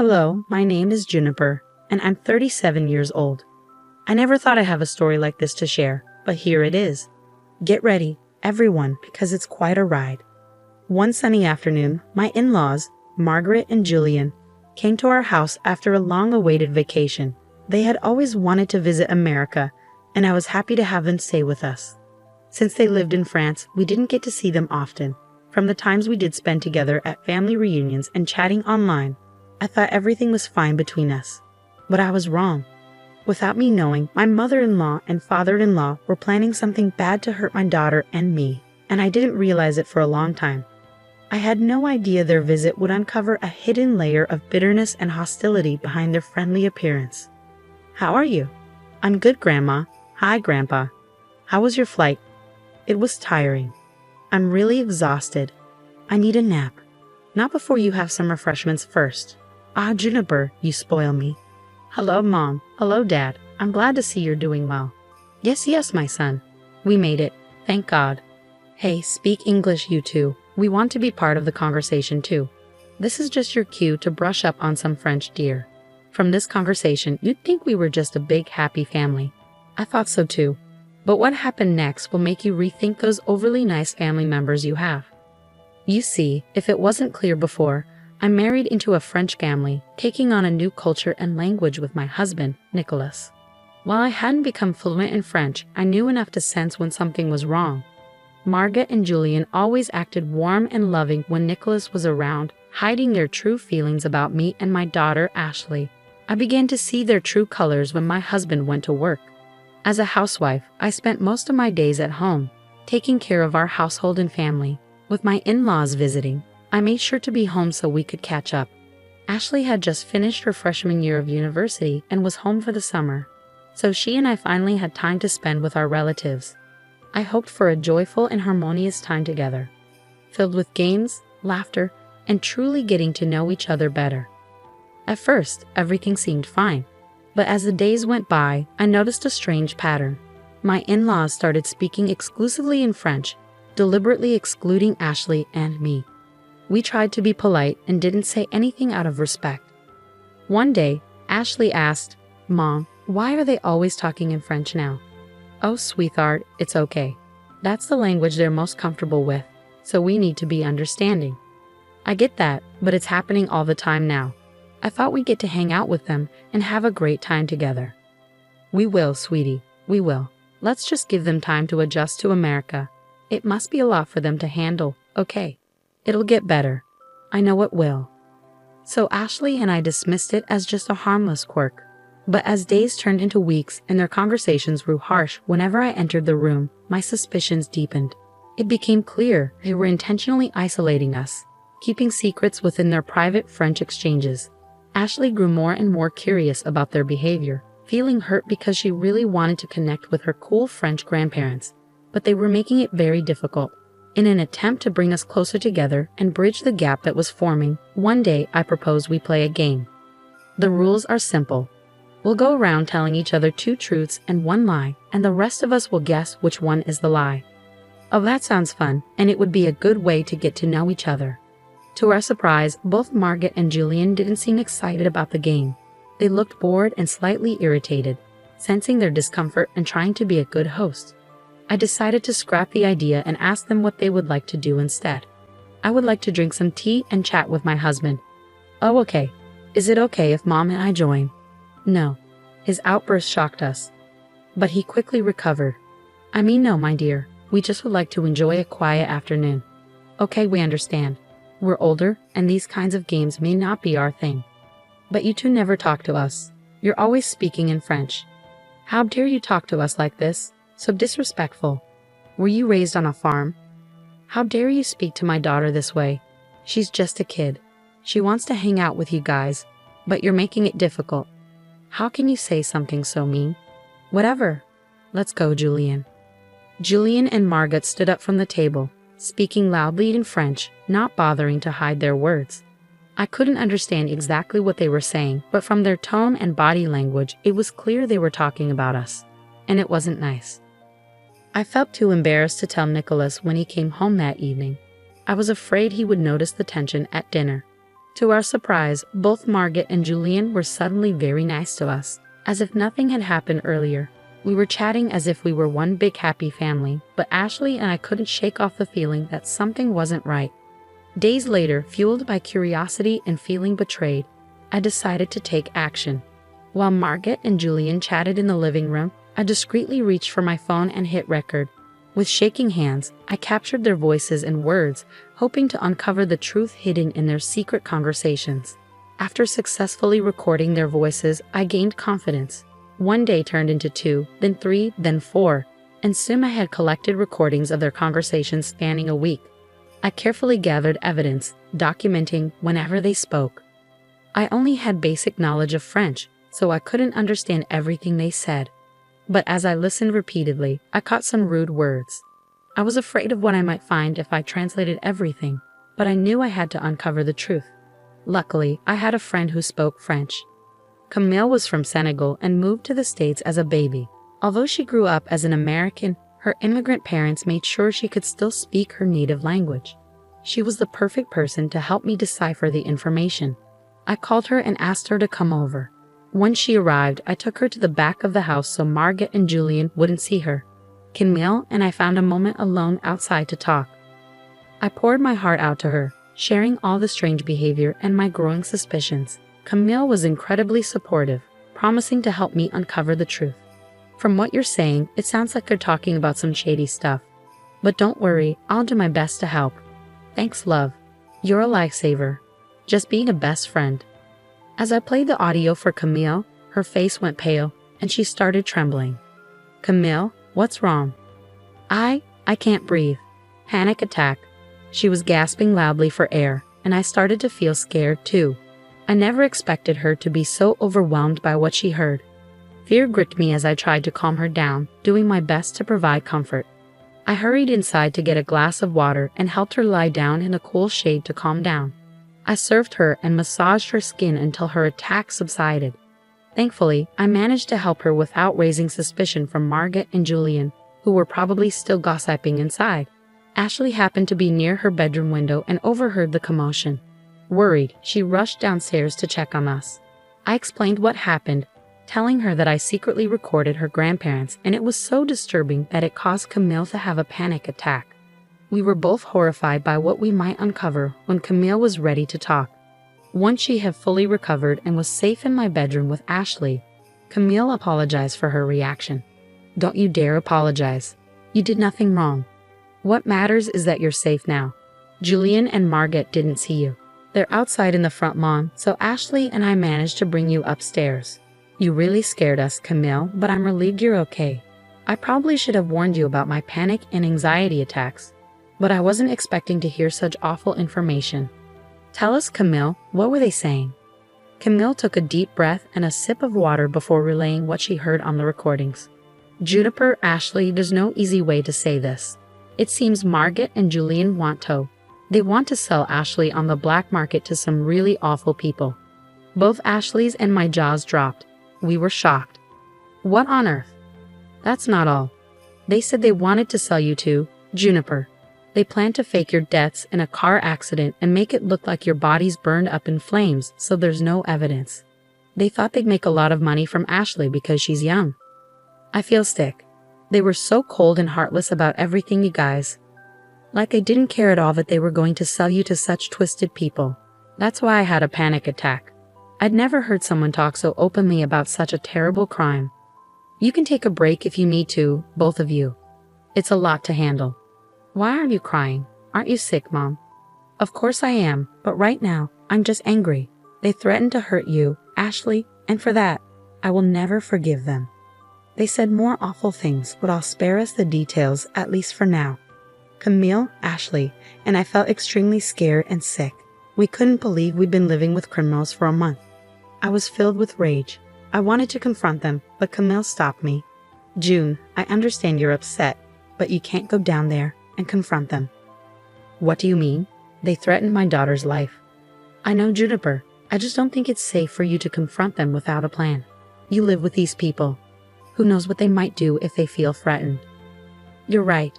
Hello, my name is Juniper, and I'm 37 years old. I never thought I'd have a story like this to share, but here it is. Get ready, everyone, because it's quite a ride. One sunny afternoon, my in-laws, Margaret and Julian, came to our house after a long-awaited vacation. They had always wanted to visit America, and I was happy to have them stay with us. Since they lived in France, we didn't get to see them often. From the times we did spend together at family reunions and chatting online, I thought everything was fine between us. But I was wrong. Without me knowing, my mother-in-law and father-in-law were planning something bad to hurt my daughter and me, and I didn't realize it for a long time. I had no idea their visit would uncover a hidden layer of bitterness and hostility behind their friendly appearance. "How are you?" "I'm good, Grandma." "Hi, Grandpa." "How was your flight?" "It was tiring." "I'm really exhausted. I need a nap." "Not before you have some refreshments first." "Ah, Juniper, you spoil me." "Hello, Mom." "Hello, Dad. I'm glad to see you're doing well." Yes, my son. We made it. Thank God." "Hey, speak English, you two. We want to be part of the conversation too. This is just your cue to brush up on some French, dear." From this conversation, you'd think we were just a big, happy family. I thought so too. But what happened next will make you rethink those overly nice family members you have. You see, if it wasn't clear before, I'm married into a French family, taking on a new culture and language with my husband, Nicholas. While I hadn't become fluent in French, I knew enough to sense when something was wrong. Margaret and Julian always acted warm and loving when Nicholas was around, hiding their true feelings about me and my daughter, Ashley. I began to see their true colors when my husband went to work. As a housewife, I spent most of my days at home, taking care of our household and family. With my in-laws visiting, I made sure to be home so we could catch up. Ashley had just finished her freshman year of university and was home for the summer, so she and I finally had time to spend with our relatives. I hoped for a joyful and harmonious time together, filled with games, laughter, and truly getting to know each other better. At first, everything seemed fine, but as the days went by, I noticed a strange pattern. My in-laws started speaking exclusively in French, deliberately excluding Ashley and me. We tried to be polite and didn't say anything out of respect. One day, Ashley asked, "Mom, why are they always talking in French now?" "Oh, sweetheart, it's okay. That's the language they're most comfortable with, so we need to be understanding." "I get that, but it's happening all the time now. I thought we'd get to hang out with them and have a great time together." "We will, sweetie, we will. Let's just give them time to adjust to America. It must be a lot for them to handle, okay? It'll get better. I know it will." So Ashley and I dismissed it as just a harmless quirk. But as days turned into weeks and their conversations grew harsh whenever I entered the room, my suspicions deepened. It became clear they were intentionally isolating us, keeping secrets within their private French exchanges. Ashley grew more and more curious about their behavior, feeling hurt because she really wanted to connect with her cool French grandparents, but they were making it very difficult. In an attempt to bring us closer together and bridge the gap that was forming, one day I proposed we play a game. The rules are simple. We'll go around telling each other 2 truths and 1 lie, and the rest of us will guess which one is the lie. Oh, that sounds fun, and it would be a good way to get to know each other. To our surprise, both Margaret and Julian didn't seem excited about the game. They looked bored and slightly irritated, sensing their discomfort and trying to be a good host. I decided to scrap the idea and ask them what they would like to do instead. "I would like to drink some tea and chat with my husband." "Oh, okay. Is it okay if Mom and I join?" "No." His outburst shocked us, but he quickly recovered. "I mean, no, my dear. We just would like to enjoy a quiet afternoon." "Okay, we understand. We're older, and these kinds of games may not be our thing. But you two never talk to us. You're always speaking in French. How dare you talk to us like this? So disrespectful. Were you raised on a farm? How dare you speak to my daughter this way? She's just a kid. She wants to hang out with you guys, but you're making it difficult. How can you say something so mean?" "Whatever. Let's go, Julian." Julian and Margaret stood up from the table, speaking loudly in French, not bothering to hide their words. I couldn't understand exactly what they were saying, but from their tone and body language, it was clear they were talking about us, and it wasn't nice. I felt too embarrassed to tell Nicholas when he came home that evening. I was afraid he would notice the tension at dinner. To our surprise, both Margaret and Julian were suddenly very nice to us, as if nothing had happened earlier. We were chatting as if we were one big happy family, but Ashley and I couldn't shake off the feeling that something wasn't right. Days later, fueled by curiosity and feeling betrayed, I decided to take action. While Margaret and Julian chatted in the living room, I discreetly reached for my phone and hit record. With shaking hands, I captured their voices and words, hoping to uncover the truth hidden in their secret conversations. After successfully recording their voices, I gained confidence. One day turned into 2, then 3, then 4, and soon I had collected recordings of their conversations spanning a week. I carefully gathered evidence, documenting whenever they spoke. I only had basic knowledge of French, so I couldn't understand everything they said. But as I listened repeatedly, I caught some rude words. I was afraid of what I might find if I translated everything, but I knew I had to uncover the truth. Luckily, I had a friend who spoke French. Camille was from Senegal and moved to the States as a baby. Although she grew up as an American, her immigrant parents made sure she could still speak her native language. She was the perfect person to help me decipher the information. I called her and asked her to come over. Once she arrived, I took her to the back of the house so Margaret and Julian wouldn't see her. Camille and I found a moment alone outside to talk. I poured my heart out to her, sharing all the strange behavior and my growing suspicions. Camille was incredibly supportive, promising to help me uncover the truth. From what you're saying, it sounds like you're talking about some shady stuff. But don't worry, I'll do my best to help. Thanks, love. You're a lifesaver. Just being a best friend. As I played the audio for Camille, her face went pale, and she started trembling. Camille, what's wrong? I can't breathe. Panic attack. She was gasping loudly for air, and I started to feel scared too. I never expected her to be so overwhelmed by what she heard. Fear gripped me as I tried to calm her down, doing my best to provide comfort. I hurried inside to get a glass of water and helped her lie down in the cool shade to calm down. I served her and massaged her skin until her attack subsided. Thankfully, I managed to help her without raising suspicion from Margaret and Julian, who were probably still gossiping inside. Ashley happened to be near her bedroom window and overheard the commotion. Worried, she rushed downstairs to check on us. I explained what happened, telling her that I secretly recorded her grandparents, and it was so disturbing that it caused Camille to have a panic attack. We were both horrified by what we might uncover when Camille was ready to talk. Once she had fully recovered and was safe in my bedroom with Ashley, Camille apologized for her reaction. Don't you dare apologize. You did nothing wrong. What matters is that you're safe now. Julian and Margaret didn't see you. They're outside in the front lawn, so Ashley and I managed to bring you upstairs. You really scared us, Camille, but I'm relieved you're okay. I probably should have warned you about my panic and anxiety attacks, but I wasn't expecting to hear such awful information. Tell us, Camille, what were they saying? Camille took a deep breath and a sip of water before relaying what she heard on the recordings. Juniper, Ashley, there's no easy way to say this. It seems Margaret and Julian want to. They want to sell Ashley on the black market to some really awful people. Both Ashley's and my jaws dropped. We were shocked. What on earth? That's not all. They said they wanted to sell you to Juniper. They plan to fake your deaths in a car accident and make it look like your body's burned up in flames so there's no evidence. They thought they'd make a lot of money from Ashley because she's young. I feel sick. They were so cold and heartless about everything, you guys. Like I didn't care at all that they were going to sell you to such twisted people. That's why I had a panic attack. I'd never heard someone talk so openly about such a terrible crime. You can take a break if you need to, both of you. It's a lot to handle. Why are you crying? Aren't you sick, Mom? Of course I am, but right now, I'm just angry. They threatened to hurt you, Ashley, and for that, I will never forgive them. They said more awful things, but I'll spare us the details, at least for now. Camille, Ashley, and I felt extremely scared and sick. We couldn't believe we'd been living with criminals for a month. I was filled with rage. I wanted to confront them, but Camille stopped me. June, I understand you're upset, but you can't go down there and confront them. What do you mean? They threatened my daughter's life. I know, Juniper. I just don't think it's safe for you to confront them without a plan. You live with these people. Who knows what they might do if they feel threatened? You're right.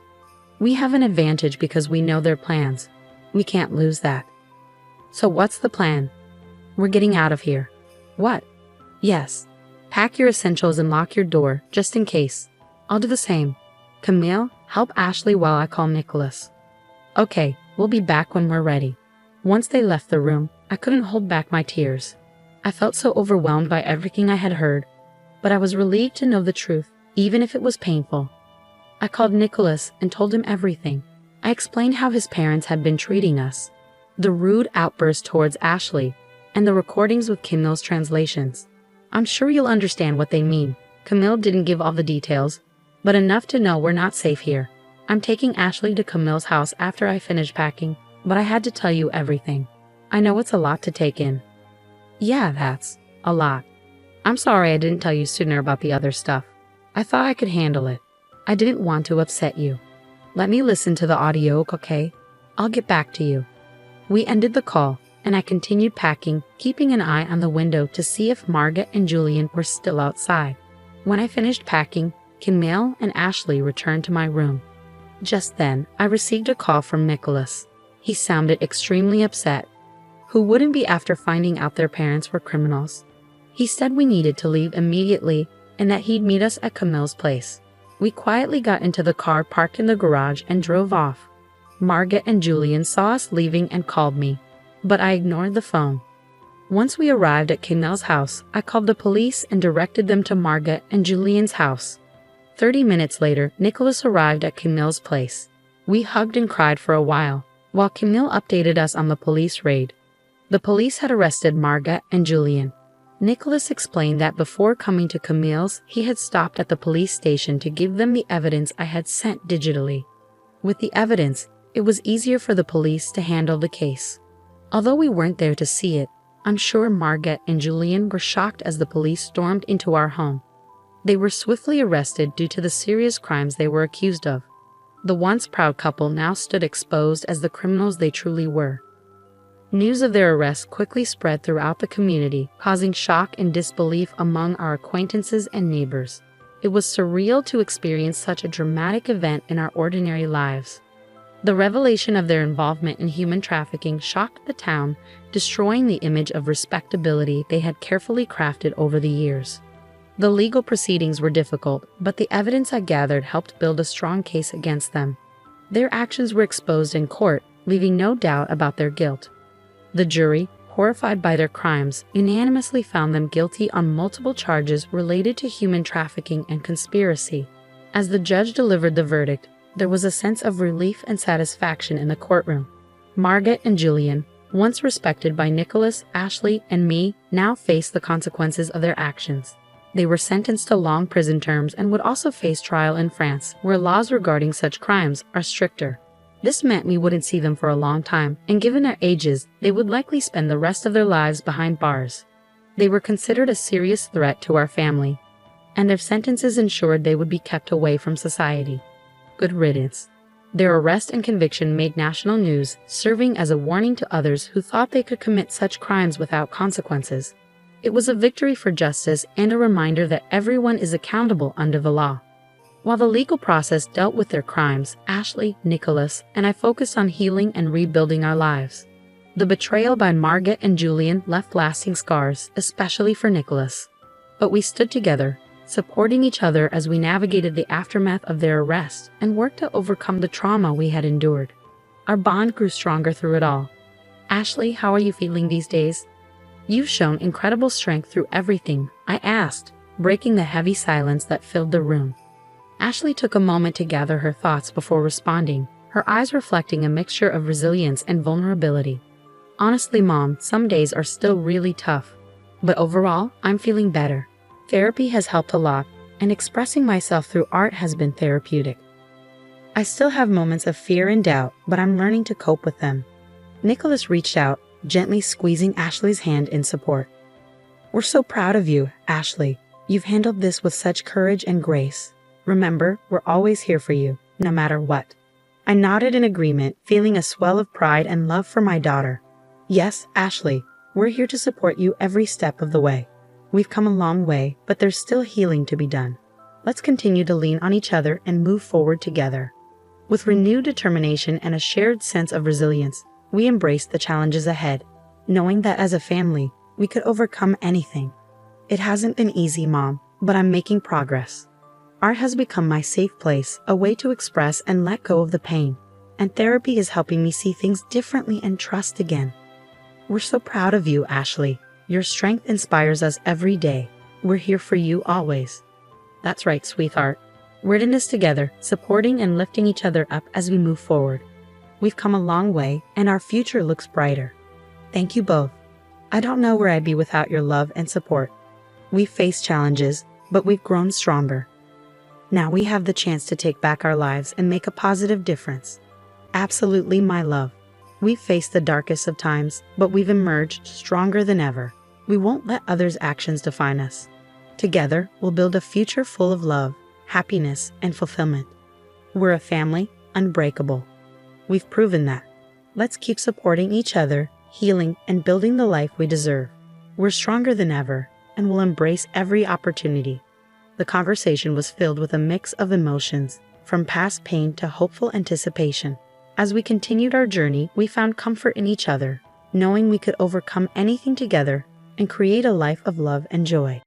We have an advantage because we know their plans. We can't lose that. So what's the plan? We're getting out of here. What? Yes. Pack your essentials and lock your door, just in case. I'll do the same. Camille, help Ashley while I call Nicholas. Okay, we'll be back when we're ready. Once they left the room, I couldn't hold back my tears. I felt so overwhelmed by everything I had heard, but I was relieved to know the truth, even if it was painful. I called Nicholas and told him everything. I explained how his parents had been treating us, the rude outburst towards Ashley, and the recordings with Camille's translations. I'm sure you'll understand what they mean. Camille didn't give all the details, but enough to know we're not safe here. I'm taking Ashley to Camille's house after I finish packing, but I had to tell you everything. I know it's a lot to take in. Yeah, that's a lot. I'm sorry I didn't tell you sooner about the other stuff. I thought I could handle it. I didn't want to upset you. Let me listen to the audio, okay? I'll get back to you. We ended the call, and I continued packing, keeping an eye on the window to see if Margaret and Julian were still outside. When I finished packing, Camille and Ashley returned to my room. Just then, I received a call from Nicholas. He sounded extremely upset. Who wouldn't be after finding out their parents were criminals? He said we needed to leave immediately and that he'd meet us at Camille's place. We quietly got into the car parked in the garage and drove off. Margaret and Julian saw us leaving and called me, but I ignored the phone. Once we arrived at Camille's house, I called the police and directed them to Margaret and Julian's house. 30 minutes later, Nicholas arrived at Camille's place. We hugged and cried for a while Camille updated us on the police raid. The police had arrested Margaret and Julian. Nicholas explained that before coming to Camille's, he had stopped at the police station to give them the evidence I had sent digitally. With the evidence, it was easier for the police to handle the case. Although we weren't there to see it, I'm sure Margaret and Julian were shocked as the police stormed into our home. They were swiftly arrested due to the serious crimes they were accused of. The once proud couple now stood exposed as the criminals they truly were. News of their arrest quickly spread throughout the community, causing shock and disbelief among our acquaintances and neighbors. It was surreal to experience such a dramatic event in our ordinary lives. The revelation of their involvement in human trafficking shocked the town, destroying the image of respectability they had carefully crafted over the years. The legal proceedings were difficult, but the evidence I gathered helped build a strong case against them. Their actions were exposed in court, leaving no doubt about their guilt. The jury, horrified by their crimes, unanimously found them guilty on multiple charges related to human trafficking and conspiracy. As the judge delivered the verdict, there was a sense of relief and satisfaction in the courtroom. Margaret and Julian, once respected by Nicholas, Ashley, and me, now faced the consequences of their actions. They were sentenced to long prison terms and would also face trial in France, where laws regarding such crimes are stricter. This meant we wouldn't see them for a long time, and given their ages, they would likely spend the rest of their lives behind bars. They were considered a serious threat to our family, and their sentences ensured they would be kept away from society. Good riddance. Their arrest and conviction made national news, serving as a warning to others who thought they could commit such crimes without consequences. It was a victory for justice and a reminder that everyone is accountable under the law. While the legal process dealt with their crimes, Ashley, Nicholas, and I focused on healing and rebuilding our lives. The betrayal by Margaret and Julian left lasting scars, especially for Nicholas. But we stood together, supporting each other as we navigated the aftermath of their arrest and worked to overcome the trauma we had endured. Our bond grew stronger through it all. Ashley, how are you feeling these days? You've shown incredible strength through everything, I asked, breaking the heavy silence that filled the room. Ashley took a moment to gather her thoughts before responding, her eyes reflecting a mixture of resilience and vulnerability. Honestly, Mom, some days are still really tough. But overall, I'm feeling better. Therapy has helped a lot, and expressing myself through art has been therapeutic. I still have moments of fear and doubt, but I'm learning to cope with them. Nicholas reached out, gently squeezing Ashley's hand in support. We're so proud of you, Ashley. You've handled this with such courage and grace. Remember, we're always here for you, no matter what. I nodded in agreement, feeling a swell of pride and love for my daughter. Yes, Ashley, we're here to support you every step of the way. We've come a long way, but there's still healing to be done. Let's continue to lean on each other and move forward together. With renewed determination and a shared sense of resilience, we embraced the challenges ahead. knowing that as a family, we could overcome anything. It hasn't been easy, Mom, but I'm making progress. Art has become my safe place, a way to express and let go of the pain. And therapy is helping me see things differently and trust again. We're so proud of you, Ashley. Your strength inspires us every day. We're here for you always. That's right, sweetheart. We're in this together, supporting and lifting each other up as we move forward. We've come a long way, and our future looks brighter. Thank you both. I don't know where I'd be without your love and support. We've faced challenges, but we've grown stronger. Now we have the chance to take back our lives and make a positive difference. Absolutely, my love. We've faced the darkest of times, but we've emerged stronger than ever. We won't let others' actions define us. Together, we'll build a future full of love, happiness, and fulfillment. We're a family, unbreakable. We've proven that. Let's keep supporting each other, healing, and building the life we deserve. We're stronger than ever, and we'll embrace every opportunity. The conversation was filled with a mix of emotions, from past pain to hopeful anticipation. As we continued our journey, we found comfort in each other, knowing we could overcome anything together and create a life of love and joy.